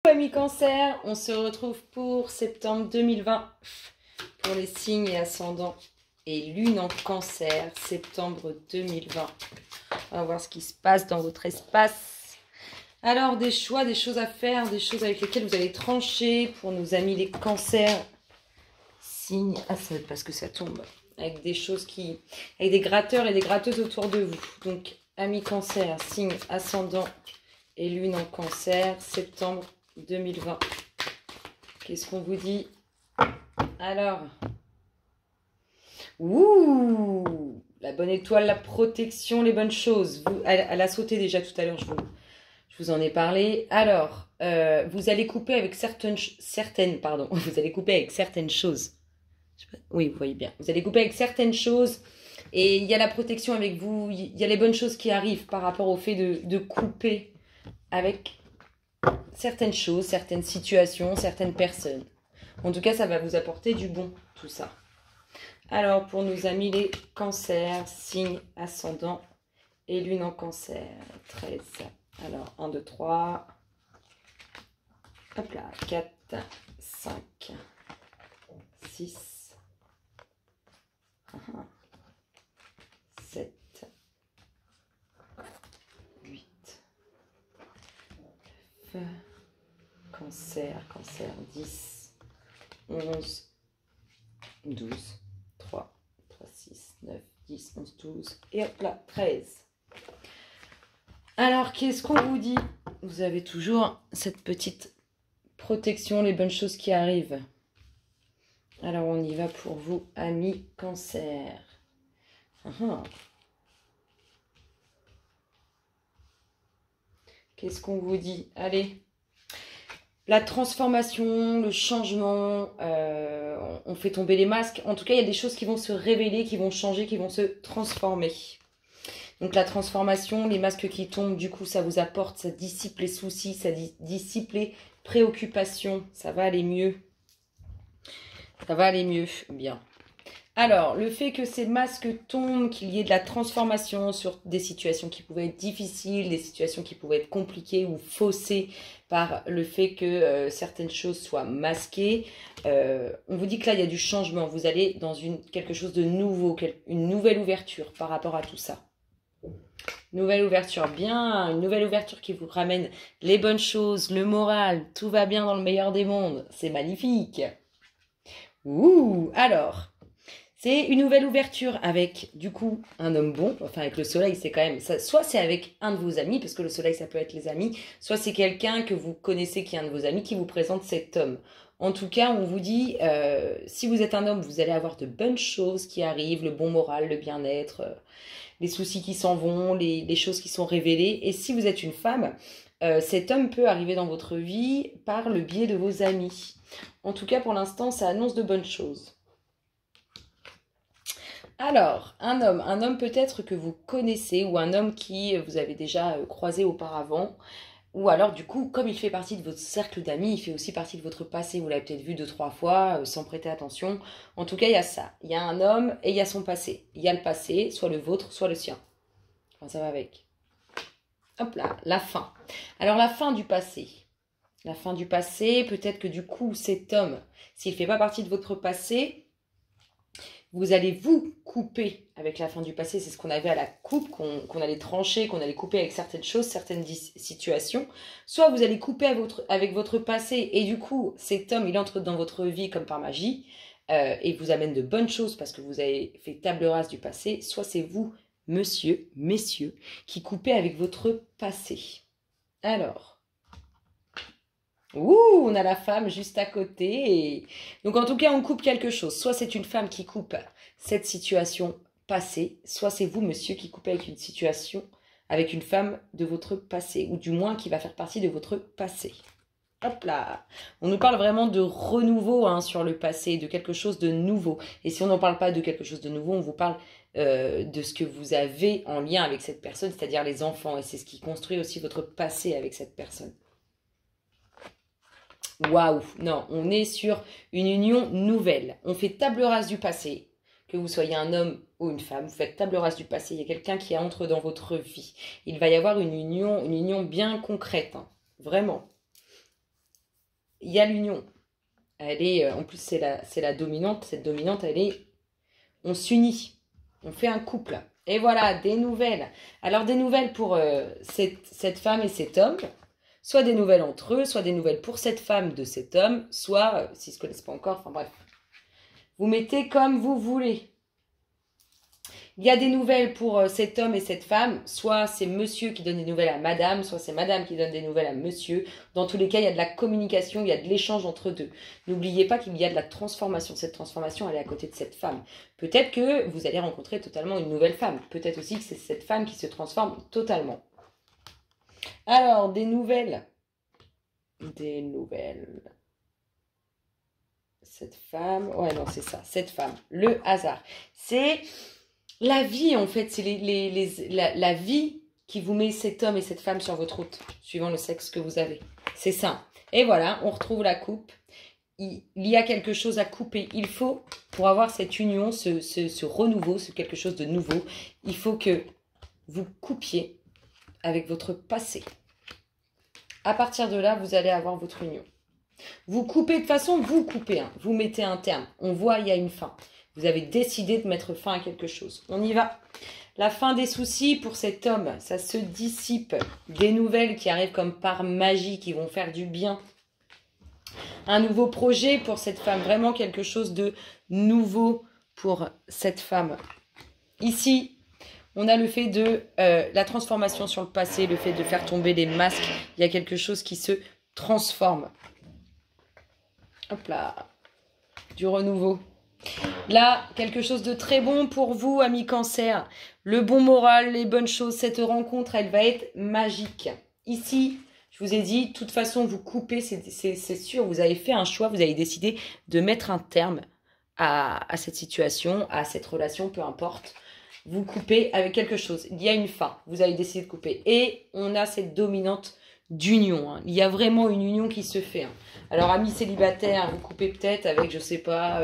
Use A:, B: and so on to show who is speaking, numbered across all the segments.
A: amis Cancer, on se retrouve pour septembre 2020 pour les signes et ascendants et lune en Cancer, septembre 2020. On va voir ce qui se passe dans votre espace. Alors, des choix, des choses à faire, des choses avec lesquelles vous allez trancher pour nos amis les Cancers. Signes, parce que ça tombe, avec des choses qui... avec des gratteurs et des gratteuses autour de vous. Donc, amis Cancer, signe ascendant et lune en Cancer, septembre 2020. Qu'est-ce qu'on vous dit? Alors, ouh, la bonne étoile, la protection, les bonnes choses. Elle a sauté déjà tout à l'heure, je vous en ai parlé. Alors, vous allez couper avec certaines vous allez couper avec certaines choses. Oui, vous voyez bien. Vous allez couper avec certaines choses et il y a la protection avec vous. Il y a les bonnes choses qui arrivent par rapport au fait de couper avec certaines choses, certaines situations, certaines personnes. En tout cas, ça va vous apporter du bon, tout ça. Alors, pour nos amis les Cancers, signe ascendant et lune en Cancer, 13. Alors, 1, 2, 3. Hop là, 4, 5, 6, 7, 8, 9, Cancer, 10, 11, 12, 3, 6, 9, 10, 11, 12, et hop là, 13. Alors, qu'est-ce qu'on vous dit? Vous avez toujours cette petite protection, les bonnes choses qui arrivent. Alors, on y va pour vous, amis Cancer. Qu'est-ce qu'on vous dit? Allez, la transformation, le changement, on fait tomber les masques. En tout cas, il y a des choses qui vont se révéler, qui vont changer, qui vont se transformer. Donc la transformation, les masques qui tombent, du coup, ça vous apporte, ça dissipe les soucis, ça dissipe les préoccupations. Ça va aller mieux. Ça va aller mieux. Bien. Alors, le fait que ces masques tombent, qu'il y ait de la transformation sur des situations qui pouvaient être difficiles, des situations qui pouvaient être compliquées ou faussées par le fait que certaines choses soient masquées, on vous dit que là, il y a du changement. Vous allez dans quelque chose de nouveau, une nouvelle ouverture par rapport à tout ça. Nouvelle ouverture, bien, une nouvelle ouverture qui vous ramène les bonnes choses, le moral, tout va bien dans le meilleur des mondes. C'est magnifique. Ouh, alors... c'est une nouvelle ouverture avec, du coup, un homme bon. Enfin, avec le soleil, c'est quand même... ça, soit c'est avec un de vos amis, parce que le soleil, ça peut être les amis. Soit c'est quelqu'un que vous connaissez qui est un de vos amis qui vous présente cet homme. En tout cas, on vous dit, si vous êtes un homme, vous allez avoir de bonnes choses qui arrivent, le bon moral, le bien-être, les soucis qui s'en vont, les choses qui sont révélées. Et si vous êtes une femme, cet homme peut arriver dans votre vie par le biais de vos amis. En tout cas, pour l'instant, ça annonce de bonnes choses. Alors, un homme peut-être que vous connaissez ou un homme qui vous avez déjà croisé auparavant. Ou alors, du coup, comme il fait partie de votre cercle d'amis, il fait aussi partie de votre passé. Vous l'avez peut-être vu 2-3 fois sans prêter attention. En tout cas, il y a ça. Il y a un homme et il y a son passé. Il y a le passé, soit le vôtre, soit le sien. Enfin, ça va avec. Hop là, la fin. Alors, la fin du passé. La fin du passé, peut-être que du coup, cet homme, s'il ne fait pas partie de votre passé... vous allez vous couper avec la fin du passé. C'est ce qu'on avait à la coupe, qu'on allait trancher, qu'on allait couper avec certaines choses, certaines situations. Soit vous allez couper avec votre passé et du coup, cet homme, il entre dans votre vie comme par magie et vous amène de bonnes choses parce que vous avez fait table rase du passé. Soit c'est vous, messieurs, qui coupez avec votre passé. Alors... ouh, on a la femme juste à côté. Donc, en tout cas, on coupe quelque chose. Soit c'est une femme qui coupe cette situation passée, soit c'est vous, monsieur, qui coupez avec une situation, avec une femme de votre passé, ou du moins qui va faire partie de votre passé. Hop là. On nous parle vraiment de renouveau sur le passé, de quelque chose de nouveau. Et si on n'en parle pas de quelque chose de nouveau, on vous parle de ce que vous avez en lien avec cette personne, c'est-à-dire les enfants. Et c'est ce qui construit aussi votre passé avec cette personne. Waouh, non, on est sur une union nouvelle. On fait table rase du passé. Que vous soyez un homme ou une femme, vous faites table rase du passé. Il y a quelqu'un qui entre dans votre vie. Il va y avoir une union bien concrète. Vraiment. il y a l'union. Elle est, en plus, c'est la dominante. Cette dominante, elle est, on s'unit. On fait un couple. Et voilà, des nouvelles. Alors, des nouvelles pour cette femme et cet homme. Soit des nouvelles entre eux, soit des nouvelles pour cette femme de cet homme, soit, s'ils ne se connaissent pas encore, enfin bref. Vous mettez comme vous voulez. Il y a des nouvelles pour cet homme et cette femme, soit c'est monsieur qui donne des nouvelles à madame, soit c'est madame qui donne des nouvelles à monsieur. Dans tous les cas, il y a de la communication, il y a de l'échange entre deux. N'oubliez pas qu'il y a de la transformation. Cette transformation, elle est à côté de cette femme. Peut-être que vous allez rencontrer totalement une nouvelle femme. Peut-être aussi que c'est cette femme qui se transforme totalement. Alors, des nouvelles. Des nouvelles. Cette femme. Ouais, non, c'est ça. Cette femme. Le hasard. C'est la vie, en fait. C'est la vie qui vous met cet homme et cette femme sur votre route, suivant le sexe que vous avez. C'est ça. Et voilà, on retrouve la coupe. Il y a quelque chose à couper. Il faut, pour avoir cette union, ce renouveau, ce quelque chose de nouveau, il faut que vous coupiez avec votre passé. À partir de là, vous allez avoir votre union. Vous coupez, de toute façon, vous coupez. Hein. Vous mettez un terme. On voit, il y a une fin. Vous avez décidé de mettre fin à quelque chose. On y va. La fin des soucis pour cet homme, ça se dissipe. Des nouvelles qui arrivent comme par magie, qui vont faire du bien. Un nouveau projet pour cette femme. Vraiment quelque chose de nouveau pour cette femme. Ici, on a le fait de la transformation sur le passé, le fait de faire tomber les masques. Il y a quelque chose qui se transforme. Hop là. Du renouveau. Là, quelque chose de très bon pour vous, amis Cancer. Le bon moral, les bonnes choses. Cette rencontre, elle va être magique. Ici, je vous ai dit, de toute façon, vous coupez, c'est sûr. Vous avez fait un choix, vous avez décidé de mettre un terme à cette situation, à cette relation, peu importe. Vous coupez avec quelque chose. Il y a une fin. Vous avez décidé de couper. Et on a cette dominante d'union. Hein. Il y a vraiment une union qui se fait. Hein. Alors, amis célibataires, vous coupez peut-être avec, je sais pas,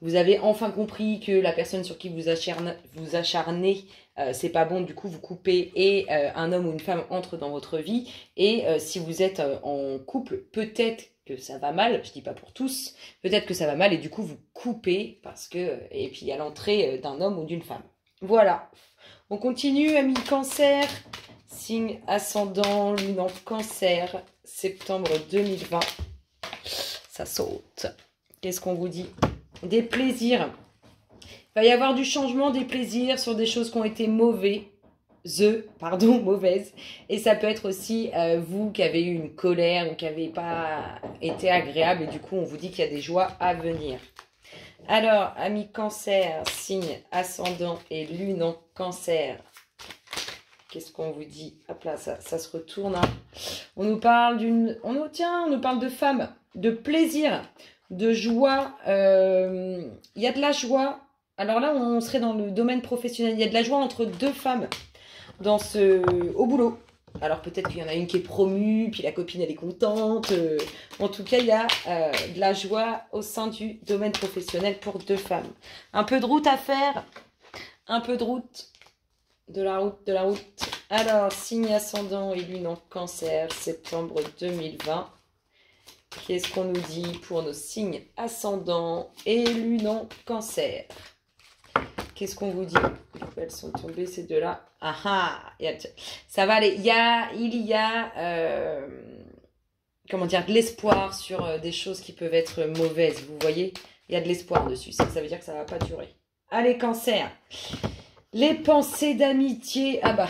A: vous avez enfin compris que la personne sur qui vous acharnez, c'est pas bon. Du coup, vous coupez et un homme ou une femme entre dans votre vie. Et si vous êtes en couple, peut-être que ça va mal. Je dis pas pour tous. Peut-être que ça va mal et du coup, vous coupez parce que... Et puis, il y a l'entrée d'un homme ou d'une femme. Voilà. On continue, amis Cancer. Signe ascendant, lune en Cancer, septembre 2020. Ça saute. Qu'est-ce qu'on vous dit? Des plaisirs. Il va y avoir du changement, des plaisirs sur des choses qui ont été mauvaises. Et ça peut être aussi vous qui avez eu une colère ou qui n'avez pas été agréable. Et du coup, on vous dit qu'il y a des joies à venir. Alors, amis Cancer, signe ascendant et lune en Cancer. Qu'est-ce qu'on vous dit? Hop là, ça se retourne. Hein. On nous parle on nous parle de femmes, de plaisir, de joie. Il y a de la joie. Alors là, on serait dans le domaine professionnel. Il y a de la joie entre deux femmes au boulot. Alors peut-être qu'il y en a une qui est promue, puis la copine, elle est contente. En tout cas, il y a de la joie au sein du domaine professionnel pour deux femmes. Un peu de route à faire. Un peu de route. De la route. Alors, signe ascendant et lune en Cancer, septembre 2020. Qu'est-ce qu'on nous dit pour nos signes ascendants et lune en Cancer? Qu'est-ce qu'on vous dit? Elles sont tombées ces deux-là. Ah ah, ça va aller. Il y a comment dire, de l'espoir sur des choses qui peuvent être mauvaises. Vous voyez, il y a de l'espoir dessus. Ça veut dire que ça ne va pas durer. Allez, Cancer. Les pensées d'amitié. Ah bah.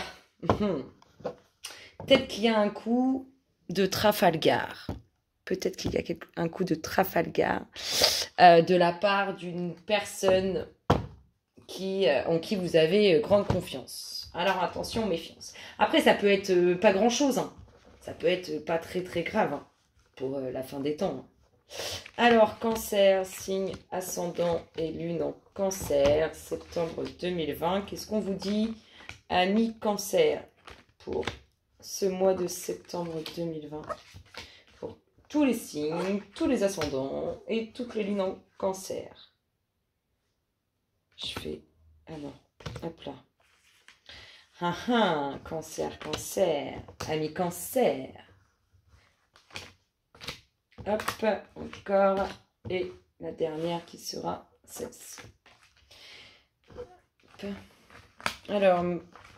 A: Peut-être qu'il y a un coup de Trafalgar. Peut-être qu'il y a un coup de Trafalgar de la part d'une personne en qui vous avez grande confiance. Alors attention, méfiance. Après, ça peut être pas grand-chose. Hein. Ça peut être pas très très grave hein, pour la fin des temps. Hein. Alors, Cancer, signe ascendant et lune en Cancer, septembre 2020. Qu'est-ce qu'on vous dit, amis Cancer, pour ce mois de septembre 2020? Pour tous les signes, tous les ascendants et toutes les lunes en Cancer. Je fais... Ah non, hop là. Ah ah, Cancer, amis Cancer. Hop, encore. Et la dernière qui sera celle-ci. Alors,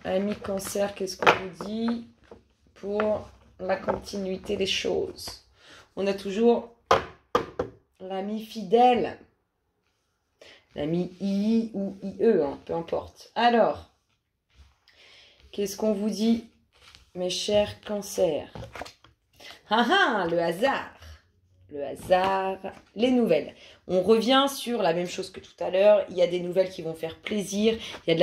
A: ami Cancer, qu'est-ce qu'on vous dit pour la continuité des choses? On a toujours l'ami fidèle. L'ami II ou IE, hein, peu importe. Alors, qu'est-ce qu'on vous dit, mes chers cancers? Ah ah, le hasard. Le hasard, les nouvelles. On revient sur la même chose que tout à l'heure. Il y a des nouvelles qui vont faire plaisir. Il y a de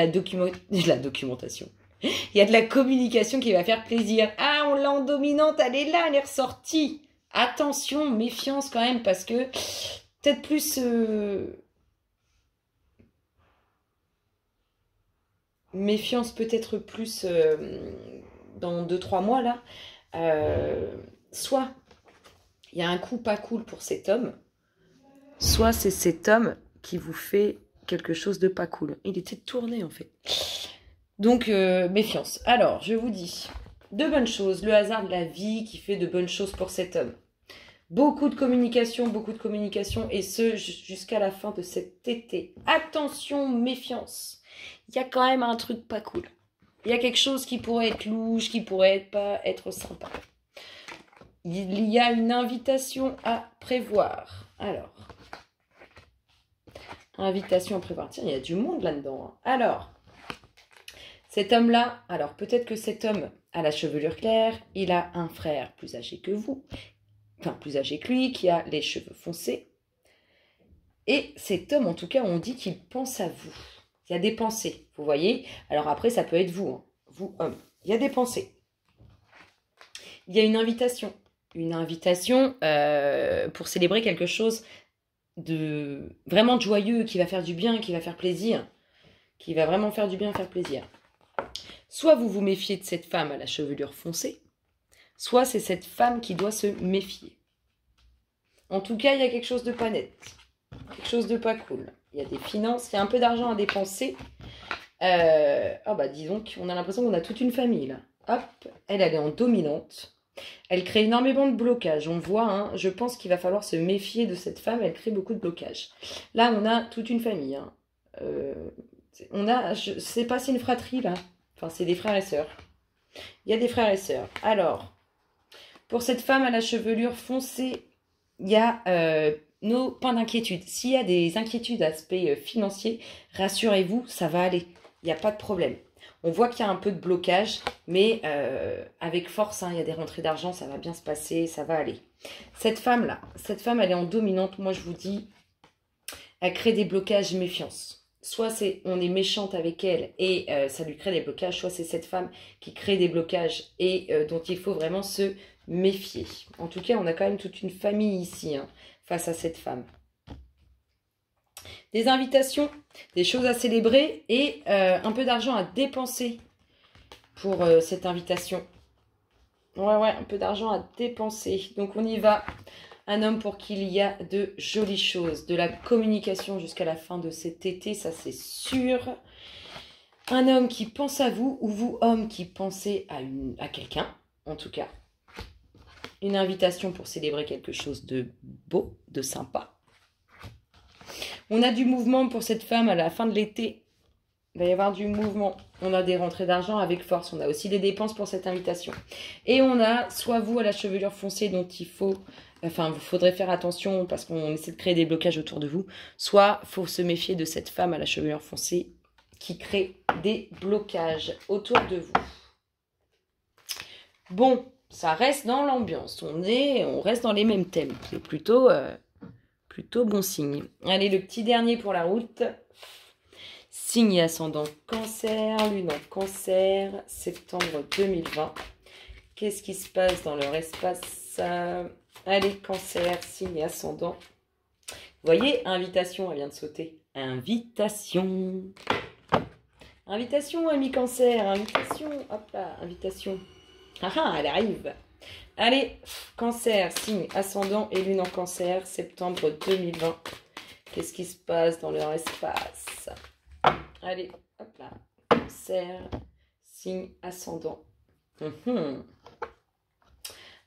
A: la documentation. Il y a de la communication qui va faire plaisir. Ah, on l'a en dominante, elle est là, elle est ressortie. Attention, méfiance quand même, parce que peut-être plus... méfiance peut-être plus dans 2-3 mois là. Soit il y a un coup pas cool pour cet homme, soit c'est cet homme qui vous fait quelque chose de pas cool. Il était tourné en fait. Donc méfiance. Alors je vous dis de bonnes choses, le hasard de la vie qui fait de bonnes choses pour cet homme. Beaucoup de communication et ce jusqu'à la fin de cet été. Attention, méfiance. Il y a quand même un truc pas cool. Il y a quelque chose qui pourrait être louche, qui pourrait pas être sympa. Il y a une invitation à prévoir. Alors, invitation à prévoir. Tiens, il y a du monde là-dedans. Alors, cet homme-là, alors peut-être que cet homme a la chevelure claire, il a un frère plus âgé que vous, enfin plus âgé que lui, qui a les cheveux foncés. Et cet homme, en tout cas, on dit qu'il pense à vous. Il y a des pensées, vous voyez. Alors après, ça peut être vous, hein. Vous, homme. Il y a des pensées. Il y a une invitation. Une invitation pour célébrer quelque chose de vraiment joyeux, qui va faire du bien, qui va faire plaisir. Qui va vraiment faire du bien, faire plaisir. Soit vous vous méfiez de cette femme à la chevelure foncée, soit c'est cette femme qui doit se méfier. En tout cas, il y a quelque chose de pas net. Quelque chose de pas cool. Il y a des finances, il y a un peu d'argent à dépenser. Ah bah dis donc, on a l'impression qu'on a toute une famille là. Hop, elle est en dominante. Elle crée énormément de blocages. On voit, hein, je pense qu'il va falloir se méfier de cette femme. Elle crée beaucoup de blocages. Là, on a toute une famille. Hein. On a, je sais pas, c'est une fratrie là. Enfin, c'est des frères et sœurs. Il y a des frères et sœurs. Alors, pour cette femme à la chevelure foncée, il y a nos points d'inquiétude. S'il y a des inquiétudes d'aspect financier, rassurez-vous, ça va aller. Il n'y a pas de problème. On voit qu'il y a un peu de blocage, mais avec force, hein, il y a des rentrées d'argent, ça va bien se passer, ça va aller. Cette femme-là, elle est en dominante, moi je vous dis, elle crée des blocages méfiance. Soit on est méchante avec elle et ça lui crée des blocages, soit c'est cette femme qui crée des blocages et dont il faut vraiment se méfier. En tout cas, on a quand même toute une famille ici, hein, face à cette femme. Des invitations, des choses à célébrer et un peu d'argent à dépenser pour cette invitation. Ouais, un peu d'argent à dépenser. Donc on y va. Un homme pour qu'il y a de jolies choses, de la communication jusqu'à la fin de cet été, ça c'est sûr. Un homme qui pense à vous, ou vous, homme, qui pensez à quelqu'un, en tout cas. Une invitation pour célébrer quelque chose de beau, de sympa. On a du mouvement pour cette femme à la fin de l'été. Il va y avoir du mouvement. On a des rentrées d'argent avec force. On a aussi des dépenses pour cette invitation. Et on a soit vous à la chevelure foncée dont il faut... Enfin, il faudrait faire attention parce qu'on essaie de créer des blocages autour de vous. Soit il faut se méfier de cette femme à la chevelure foncée qui crée des blocages autour de vous. Bon, ça reste dans l'ambiance. On reste dans les mêmes thèmes. C'est plutôt bon signe. Allez, le petit dernier pour la route. Signe ascendant Cancer, lune en Cancer, septembre 2020. Qu'est-ce qui se passe dans leur espace? Allez, Cancer, signe ascendant. Vous voyez, invitation, elle vient de sauter. Invitation. Invitation, ami Cancer, invitation. Hop là, invitation. Ah ah, elle arrive. Allez, Cancer, signe ascendant et lune en Cancer, septembre 2020. Qu'est-ce qui se passe dans leur espace? Allez, hop là. Cancer, signe ascendant.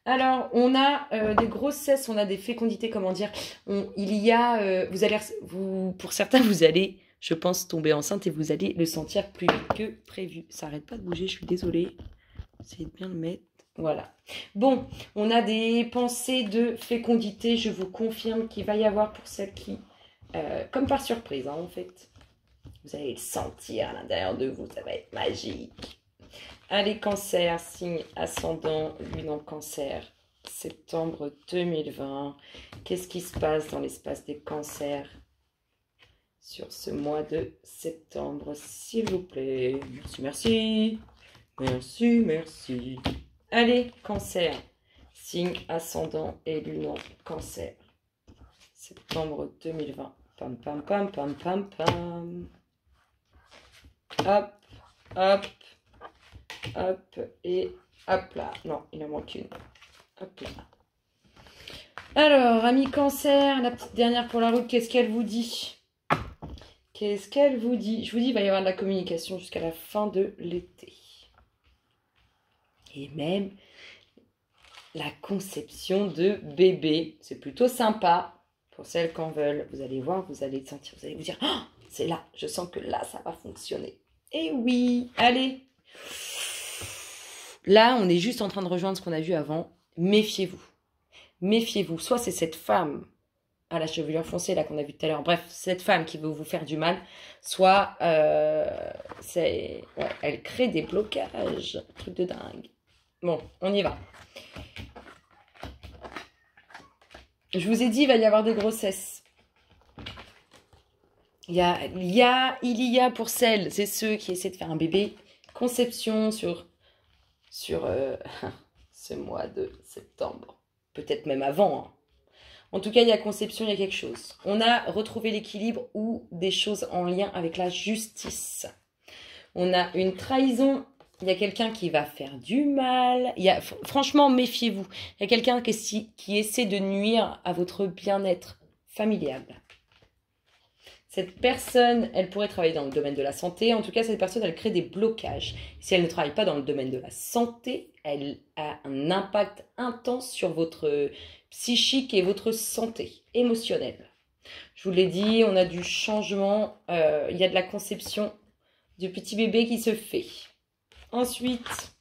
A: Alors, on a des grossesses, on a des fécondités, comment dire. Il y a, pour certains, vous allez, je pense, tomber enceinte et vous allez le sentir plus vite que prévu. Ça n'arrête pas de bouger, je suis désolée. Essayez de bien le mettre. Voilà. Bon, on a des pensées de fécondité. Je vous confirme qu'il va y avoir pour celles qui, comme par surprise, hein, en fait. Vous allez le sentir à l'intérieur de vous, ça va être magique. Allez, Cancer, signe ascendant, lune en Cancer, septembre 2020. Qu'est-ce qui se passe dans l'espace des cancers sur ce mois de septembre, s'il vous plaît? Merci, merci. Merci, merci. Allez, Cancer, signe ascendant et lune en Cancer, septembre 2020. Pam, pam, pam, pam, pam, pam. Hop, hop. Hop, et hop là. Non, il en manque une. Hop là. Alors, ami Cancer, la petite dernière pour la route, qu'est-ce qu'elle vous dit? Qu'est-ce qu'elle vous dit? Je vous dis, il va y avoir de la communication jusqu'à la fin de l'été. Et même la conception de bébé. C'est plutôt sympa pour celles qui en veulent. Vous allez voir, vous allez sentir, vous allez vous dire, oh, c'est là, je sens que là, ça va fonctionner. Et oui, allez. Là, on est juste en train de rejoindre ce qu'on a vu avant. Méfiez-vous. Méfiez-vous. Soit c'est cette femme à la chevelure foncée là qu'on a vu tout à l'heure. Bref, cette femme qui veut vous faire du mal. Soit ouais, elle crée des blocages. Truc de dingue. Bon, on y va. Je vous ai dit, il va y avoir des grossesses. Il y a pour celles, c'est ceux qui essaient de faire un bébé. Conception sur ce mois de septembre. Peut-être même avant. Hein. En tout cas, il y a conception, il y a quelque chose. On a retrouvé l'équilibre ou des choses en lien avec la justice. On a une trahison. Il y a quelqu'un qui va faire du mal. Franchement, méfiez-vous. Il y a quelqu'un qui essaie de nuire à votre bien-être familial. Cette personne, elle pourrait travailler dans le domaine de la santé. En tout cas, cette personne, elle crée des blocages. Si elle ne travaille pas dans le domaine de la santé, elle a un impact intense sur votre psychique et votre santé émotionnelle. Je vous l'ai dit, on a du changement. Il y a de la conception du petit bébé qui se fait. Ensuite,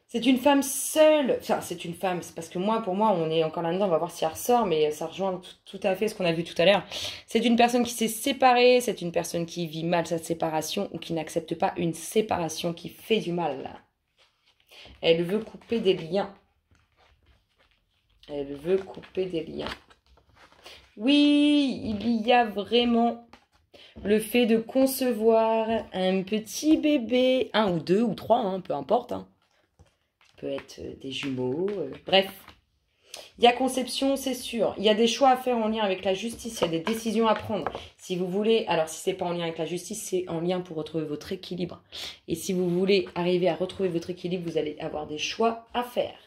A: c'est une femme seule. Enfin, c'est une femme. C'est parce que pour moi, on est encore là-dedans. On va voir si elle ressort. Mais ça rejoint tout à fait ce qu'on a vu tout à l'heure. C'est une personne qui s'est séparée. C'est une personne qui vit mal sa séparation ou qui n'accepte pas une séparation qui fait du mal. Elle veut couper des liens. Elle veut couper des liens. Oui, il y a vraiment le fait de concevoir un petit bébé. Un ou deux ou trois, hein, peu importe, hein. Peut être des jumeaux, bref. Il y a conception, c'est sûr. Il y a des choix à faire en lien avec la justice. Il y a des décisions à prendre. Si vous voulez, alors si c'est pas en lien avec la justice, c'est en lien pour retrouver votre équilibre. Et si vous voulez arriver à retrouver votre équilibre, vous allez avoir des choix à faire.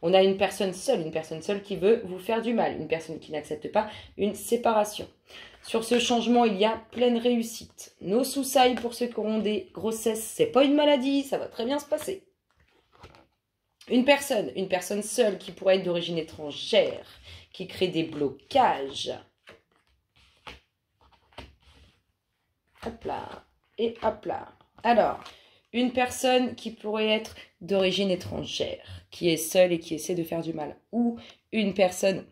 A: On a une personne seule qui veut vous faire du mal. Une personne qui n'accepte pas une séparation. Sur ce changement, il y a pleine réussite. Nos soussailles pour ceux qui auront des grossesses, c'est pas une maladie, ça va très bien se passer. Une personne seule qui pourrait être d'origine étrangère, qui crée des blocages. Hop là, et hop là. Alors, une personne qui pourrait être d'origine étrangère, qui est seule et qui essaie de faire du mal. Ou une personne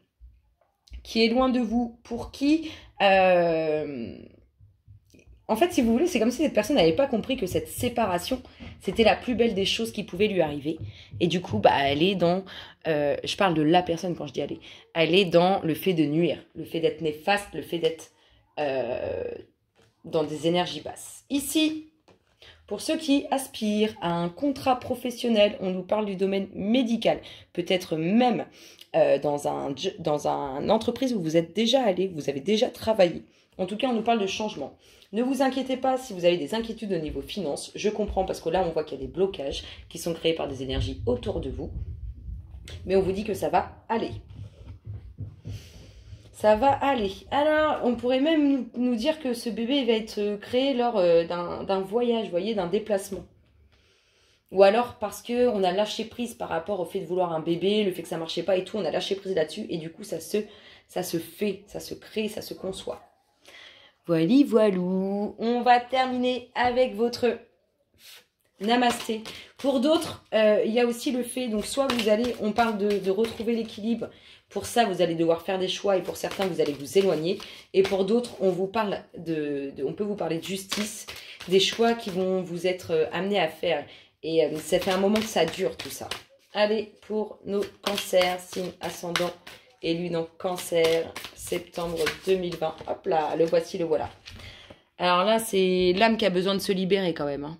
A: qui est loin de vous, pour qui... En fait, si vous voulez, c'est comme si cette personne n'avait pas compris que cette séparation, c'était la plus belle des choses qui pouvaient lui arriver. Et du coup, elle est dans... je parle de la personne quand je dis aller. Elle est dans le fait de nuire, le fait d'être néfaste, le fait d'être dans des énergies basses. Ici, pour ceux qui aspirent à un contrat professionnel, on nous parle du domaine médical. Peut-être même dans une entreprise où vous êtes déjà allé, vous avez déjà travaillé. En tout cas, on nous parle de changement. Ne vous inquiétez pas si vous avez des inquiétudes au niveau finance. Je comprends parce que là, on voit qu'il y a des blocages qui sont créés par des énergies autour de vous. Mais on vous dit que ça va aller. Ça va aller. Alors, on pourrait même nous dire que ce bébé va être créé lors d'un voyage, vous voyez, d'un déplacement. Ou alors parce que on a lâché prise par rapport au fait de vouloir un bébé, le fait que ça marchait pas et tout, on a lâché prise là-dessus et du coup ça se fait, ça se crée, ça se conçoit. Voili voilou, on va terminer avec votre namasté. Pour d'autres, il y a aussi le fait, donc soit vous allez, on parle de retrouver l'équilibre, pour ça vous allez devoir faire des choix et pour certains vous allez vous éloigner. Et pour d'autres, on vous parle on peut vous parler de justice, des choix qui vont vous être amenés à faire. Et ça fait un moment que ça dure tout ça. Allez, pour nos cancers, signe ascendant et lune en cancer, septembre 2020. Hop là, le voici, le voilà. Alors là, c'est l'âme qui a besoin de se libérer quand même. Hein.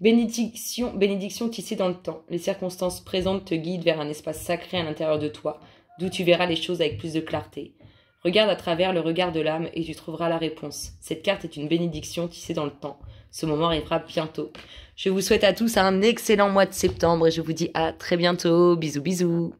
A: Bénédiction tissée dans le temps. Les circonstances présentes te guident vers un espace sacré à l'intérieur de toi, d'où tu verras les choses avec plus de clarté. Regarde à travers le regard de l'âme et tu trouveras la réponse. Cette carte est une bénédiction tissée dans le temps. Ce moment arrivera bientôt. Je vous souhaite à tous un excellent mois de septembre et je vous dis à très bientôt. Bisous, bisous.